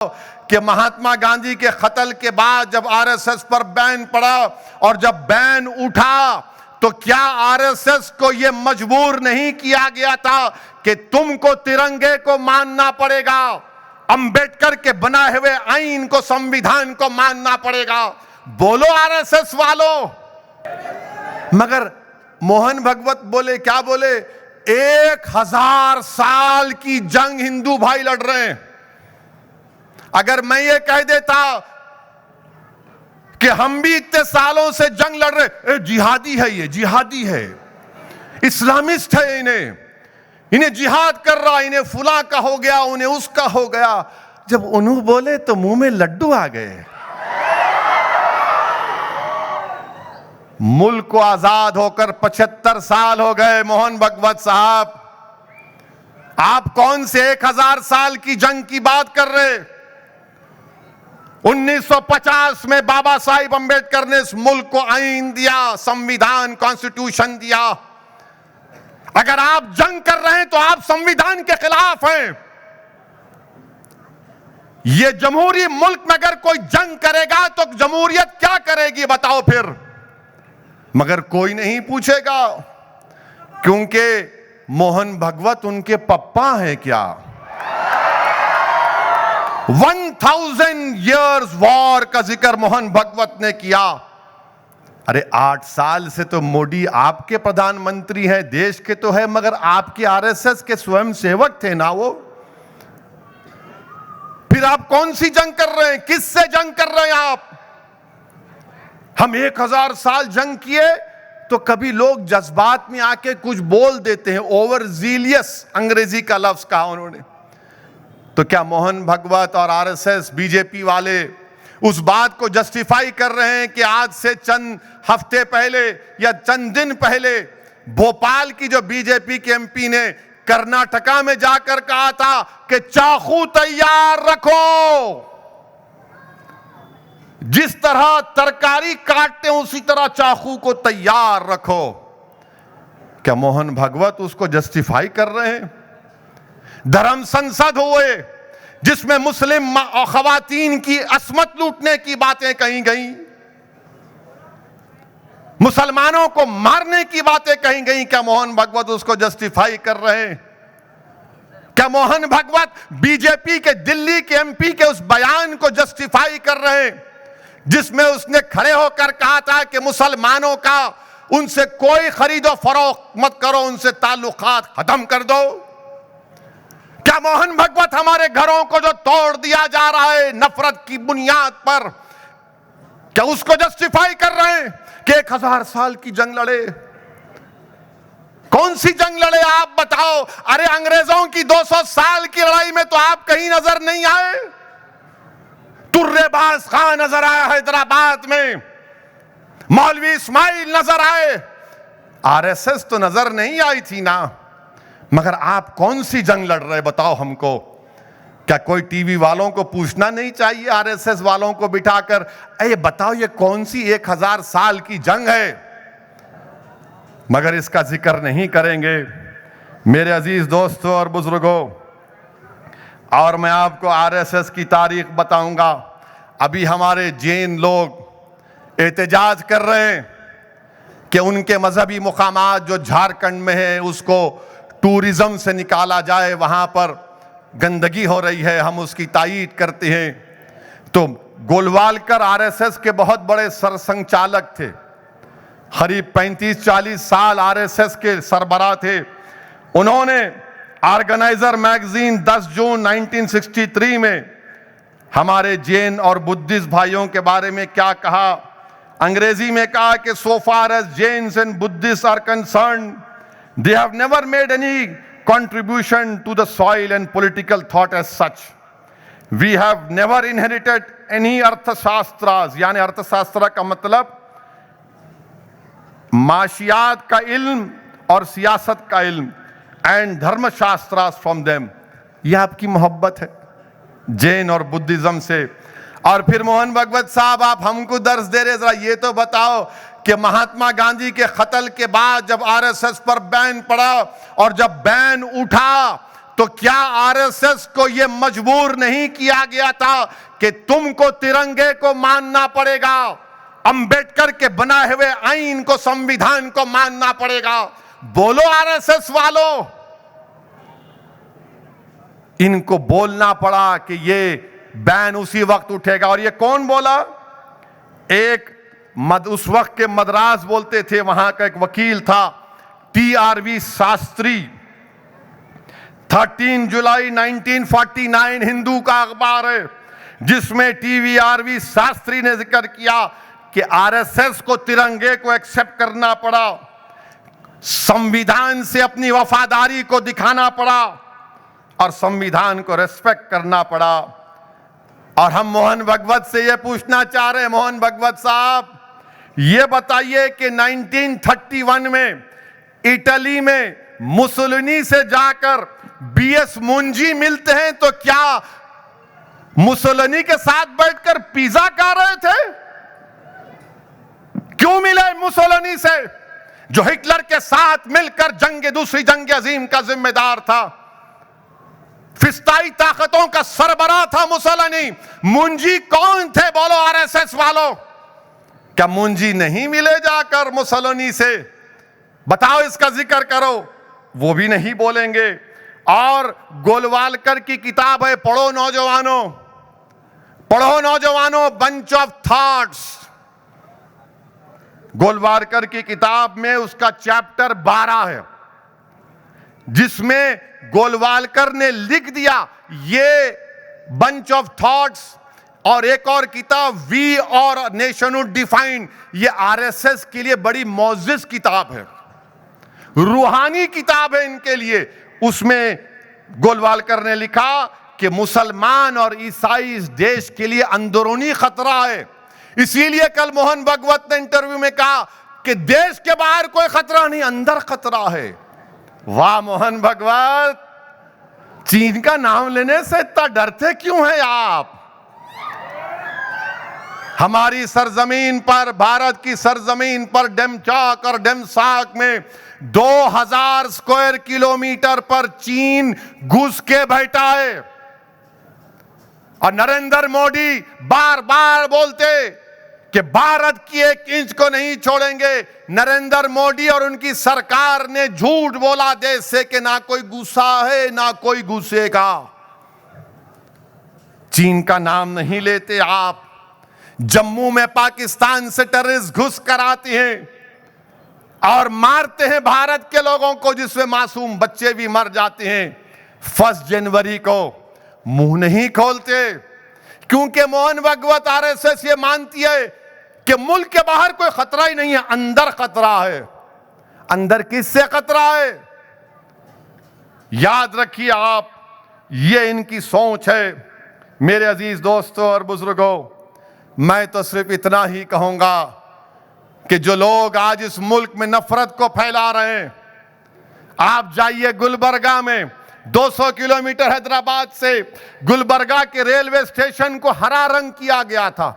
कि महात्मा गांधी के कत्ल के बाद जब आरएसएस पर बैन पड़ा और जब बैन उठा तो क्या आरएसएस को यह मजबूर नहीं किया गया था कि तुमको तिरंगे को मानना पड़ेगा, अंबेडकर के बनाए हुए आईन को, संविधान को मानना पड़ेगा? बोलो आरएसएस वालों। मगर मोहन भागवत बोले, क्या बोले? 1000 साल की जंग हिंदू भाई लड़ रहे हैं। अगर मैं ये कह देता कि हम भी इतने सालों से जंग लड़ रहे, जिहादी है, ये जिहादी है, इस्लामिस्ट है, इन्हें जिहाद कर रहा, इन्हें फुला का हो गया, उन्हें उसका हो गया, जब उन्होंने बोले तो मुंह में लड्डू आ गए। मुल्क को आजाद होकर 75 साल हो गए। मोहन भागवत साहब, आप कौन से 1000 साल की जंग की बात कर रहे? 1950 में बाबा साहिब अंबेडकर ने इस मुल्क को आईन दिया, संविधान, कॉन्स्टिट्यूशन दिया। अगर आप जंग कर रहे हैं तो आप संविधान के खिलाफ हैं। ये जमहूरी मुल्क में अगर कोई जंग करेगा तो जमहूरियत क्या करेगी बताओ फिर? मगर कोई नहीं पूछेगा, क्योंकि मोहन भागवत उनके पप्पा हैं क्या? 1000 years वॉर का जिक्र मोहन भागवत ने किया। अरे 8 साल से तो मोदी आपके प्रधानमंत्री हैं, देश के तो है, मगर आपके आरएसएस के स्वयं सेवक थे ना वो। फिर आप कौन सी जंग कर रहे हैं? किससे जंग कर रहे हैं आप? हम 1000 साल जंग किए तो कभी लोग जज्बात में आके कुछ बोल देते हैं, ओवर जीलियस अंग्रेजी का लफ्ज कहा उन्होंने। तो क्या मोहन भागवत और आरएसएस, बीजेपी वाले उस बात को जस्टिफाई कर रहे हैं कि आज से चंद हफ्ते पहले या चंद दिन पहले भोपाल की जो बीजेपी के एमपी ने कर्नाटका में जाकर कहा था कि चाकू तैयार रखो, जिस तरह तरकारी काटते हैं उसी तरह चाकू को तैयार रखो? क्या मोहन भागवत उसको जस्टिफाई कर रहे हैं? धर्म संसद हुए जिसमें मुस्लिम और खवातीन की अस्मत लूटने की बातें कही गई, मुसलमानों को मारने की बातें कही गई, क्या मोहन भागवत उसको जस्टिफाई कर रहे हैं? क्या मोहन भागवत बीजेपी के दिल्ली के एमपी के उस बयान को जस्टिफाई कर रहे हैं जिसमें उसने खड़े होकर कहा था कि मुसलमानों का उनसे कोई खरीदो फरोख्त मत करो, उनसे ताल्लुकात खत्म कर दो? क्या मोहन भागवत हमारे घरों को जो तोड़ दिया जा रहा है नफरत की बुनियाद पर, क्या उसको जस्टिफाई कर रहे हैं कि 1000 साल की जंग लड़े? कौन सी जंग लड़े आप बताओ? अरे अंग्रेजों की 200 साल की लड़ाई में तो आप कहीं नजर नहीं आए। तुर्रेबाज खान नजर आया हैदराबाद में, मौलवी इस्माइल नजर आए, आरएसएस तो नजर नहीं आई थी ना। मगर आप कौन सी जंग लड़ रहे बताओ हमको? क्या कोई टीवी वालों को पूछना नहीं चाहिए आरएसएस वालों को बिठाकर, अरे बताओ ये कौन सी 1000 साल की जंग है? मगर इसका जिक्र नहीं करेंगे। मेरे अजीज दोस्तों और बुजुर्गों, और मैं आपको आरएसएस की तारीख बताऊंगा। अभी हमारे जैन लोग एहतजाज कर रहे हैं कि उनके मजहबी मुकामात जो झारखंड में है उसको टूरिज्म से निकाला जाए, वहां पर गंदगी हो रही है, हम उसकी तायीद करते हैं। तो गोलवालकर आरएसएस के बहुत बड़े सरसंघचालक थे, करीब 35-40 साल आरएसएस के सरबराह थे। उन्होंने ऑर्गेनाइजर मैगजीन 10 जून 1963 में हमारे जैन और बुद्धिस्ट भाइयों के बारे में क्या कहा? अंग्रेजी में कहा कि so far as Jains and Buddhist are concerned, they have never made any contribution to the soil and political thought as such. We have never inherited any अर्थशास्त्रास, यानी अर्थशास्त्र का मतलब माशियात का इल्म और सियासत का इल्म, एंड धर्मशास्त्रास फ्रॉम देम। यह आपकी मोहब्बत है जैन और बुद्धिज्म से। और फिर मोहन भागवत साहब, आप हमको दर्श दे रहे, जरा ये तो बताओ कि महात्मा गांधी के कत्ल के बाद जब आरएसएस पर बैन पड़ा और जब बैन उठा तो क्या आरएसएस को यह मजबूर नहीं किया गया था कि तुमको तिरंगे को मानना पड़ेगा, अंबेडकर के बनाए हुए आईन को, संविधान को मानना पड़ेगा? बोलो आरएसएस वालों। इनको बोलना पड़ा कि ये बैन उसी वक्त उठेगा। और ये कौन बोला? उस वक्त के मद्रास बोलते थे, वहां का एक वकील था TRV शास्त्री। 13 जुलाई 1949 हिंदू का अखबार है, जिसमें TRV शास्त्री ने जिक्र किया कि आरएसएस को तिरंगे को एक्सेप्ट करना पड़ा, संविधान से अपनी वफादारी को दिखाना पड़ा और संविधान को रेस्पेक्ट करना पड़ा। और हम मोहन भागवत से यह पूछना चाह रहे हैं, मोहन भागवत साहब, यह बताइए कि 1931 में इटली में मुसोलिनी से जाकर BS मुंजी मिलते हैं, तो क्या मुसोलिनी के साथ बैठकर पिज्जा खा रहे थे? क्यों मिले मुसोलिनी से, जो हिटलर के साथ मिलकर दूसरी जंग अजीम का जिम्मेदार था? फिस्ताई ताकतों का सरबराह था मुसोलिनी। मुंजी कौन थे? बोलो आरएसएस वालों, क्या मुंजी नहीं मिले जाकर मुसोलिनी से? बताओ, इसका जिक्र करो। वो भी नहीं बोलेंगे। और गोलवालकर की किताब है, पढ़ो नौजवानों, पढ़ो नौजवानों, बंच ऑफ थॉट्स। गोलवालकर की किताब में उसका चैप्टर 12 है, जिसमें गोलवालकर ने लिख दिया ये बंच ऑफ थॉट्स। और एक और किताब वी और नेशनहुड डिफाइंड, ये आरएसएस के लिए बड़ी मौजिज़ किताब है, रूहानी किताब है इनके लिए। उसमें गोलवालकर ने लिखा कि मुसलमान और ईसाई इस देश के लिए अंदरूनी खतरा है। इसीलिए कल मोहन भागवत ने इंटरव्यू में कहा कि देश के बाहर कोई खतरा नहीं, अंदर खतरा है। वाह मोहन भागवत, चीन का नाम लेने से इतना डरते क्यों हैं आप? हमारी सरजमीन पर, भारत की सरजमीन पर डेमचाक और डेमसाक में 2000 स्क्वायर किलोमीटर पर चीन घुस के बैठा है। और नरेंद्र मोदी बार बार बोलते कि भारत की 1 इंच को नहीं छोड़ेंगे। नरेंद्र मोदी और उनकी सरकार ने झूठ बोला देश से कि ना कोई गुस्सा है, ना कोई घुसेगा। चीन का नाम नहीं लेते आप। जम्मू में पाकिस्तान से टेररिस्ट घुस कर आते हैं और मारते हैं भारत के लोगों को, जिसमें मासूम बच्चे भी मर जाते हैं। 1 जनवरी को मुंह नहीं खोलते, क्योंकि मोहन भागवत आरएसएस ये मानती है कि मुल्क के बाहर कोई खतरा ही नहीं है, अंदर खतरा है। अंदर किससे खतरा है? याद रखिए आप, ये इनकी सोच है। मेरे अजीज दोस्तों और बुजुर्गों, मैं तो सिर्फ इतना ही कहूंगा कि जो लोग आज इस मुल्क में नफरत को फैला रहे हैं, आप जाइए गुलबर्गा में, 200 किलोमीटर हैदराबाद से गुलबर्गा के रेलवे स्टेशन को हरा रंग किया गया था,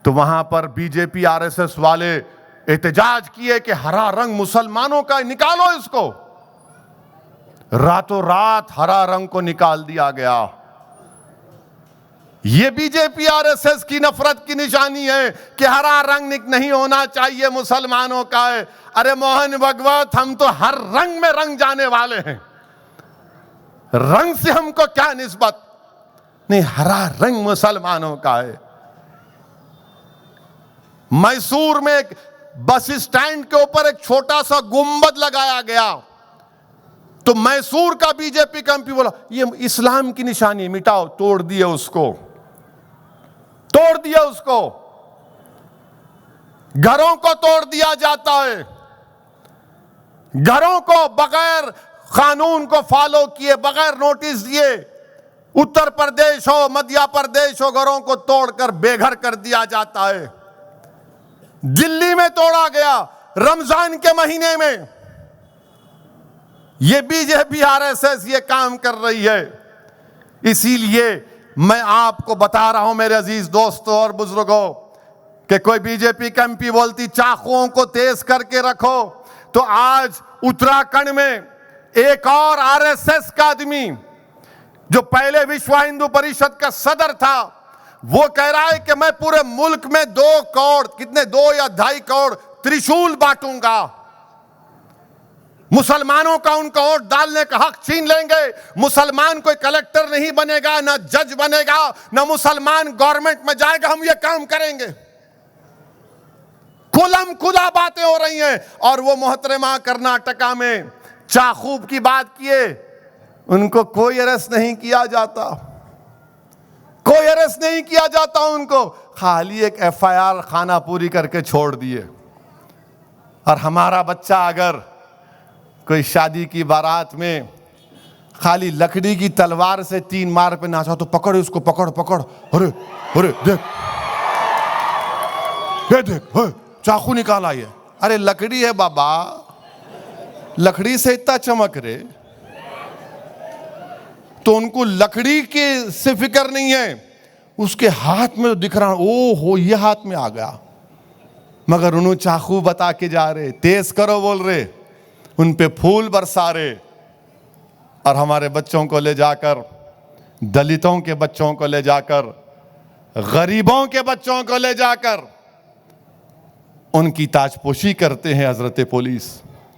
तो वहां पर बीजेपी आरएसएस वाले एहतजाज किए कि हरा रंग मुसलमानों का, निकालो इसको। रातों रात हरा रंग को निकाल दिया गया। यह बीजेपी आरएसएस की नफरत की निशानी है कि हरा रंग नहीं होना चाहिए, मुसलमानों का है। अरे मोहन भागवत, हम तो हर रंग में रंग जाने वाले हैं, रंग से हमको क्या निस्बत? नहीं, हरा रंग मुसलमानों का है। मैसूर में एक बस स्टैंड के ऊपर एक छोटा सा गुंबद लगाया गया, तो मैसूर का बीजेपी का एमपी बोला ये इस्लाम की निशानी, मिटाओ। तोड़ दिया उसको, तोड़ दिया उसको। घरों को तोड़ दिया जाता है, घरों को बगैर कानून को फॉलो किए, बगैर नोटिस दिए, उत्तर प्रदेश हो, मध्य प्रदेश हो, घरों को तोड़कर बेघर कर दिया जाता है। दिल्ली में तोड़ा गया रमजान के महीने में। यह बीजेपी आरएसएस ये काम कर रही है। इसीलिए मैं आपको बता रहा हूं मेरे अजीज दोस्तों और बुजुर्गों कि कोई बीजेपी का एमपी बोलती चाकुओं को तेज करके रखो, तो आज उत्तराखंड में एक और आरएसएस का आदमी जो पहले विश्व हिंदू परिषद का सदर था, वो कह रहा है कि मैं पूरे मुल्क में 2 करोड़, कितने 2 या 2.5 करोड़ त्रिशूल बांटूंगा। मुसलमानों का उनका वोट डालने का हक छीन लेंगे। मुसलमान कोई कलेक्टर नहीं बनेगा, ना जज बनेगा, ना मुसलमान गवर्नमेंट में जाएगा। हम ये काम करेंगे। खुलम खुला बातें हो रही हैं। और वो मोहतरमा कर्नाटका में चाकूब की बात किए, उनको कोई अरेस्ट नहीं किया जाता, कोई अरेस्ट नहीं किया जाता उनको, खाली एक एफआईआर खाना पूरी करके छोड़ दिए। और हमारा बच्चा अगर कोई शादी की बारात में खाली लकड़ी की तलवार से 3 मार पे नाचा तो पकड़ उसको, पकड़ पकड़, अरे अरे देख, ये देख, चाकू निकाला ये, अरे लकड़ी है बाबा, लकड़ी से इतना चमक रे। तो उनको लकड़ी के से फिक्र नहीं है, उसके हाथ में तो दिख रहा, ओ हो ये हाथ में आ गया, मगर उन्होंने चाकू बता के जा रहे, तेज करो बोल रहे, उन पे फूल बरसा रहे। और हमारे बच्चों को ले जाकर, दलितों के बच्चों को ले जाकर, गरीबों के बच्चों को ले जाकर उनकी ताजपोशी करते हैं हजरत पुलिस।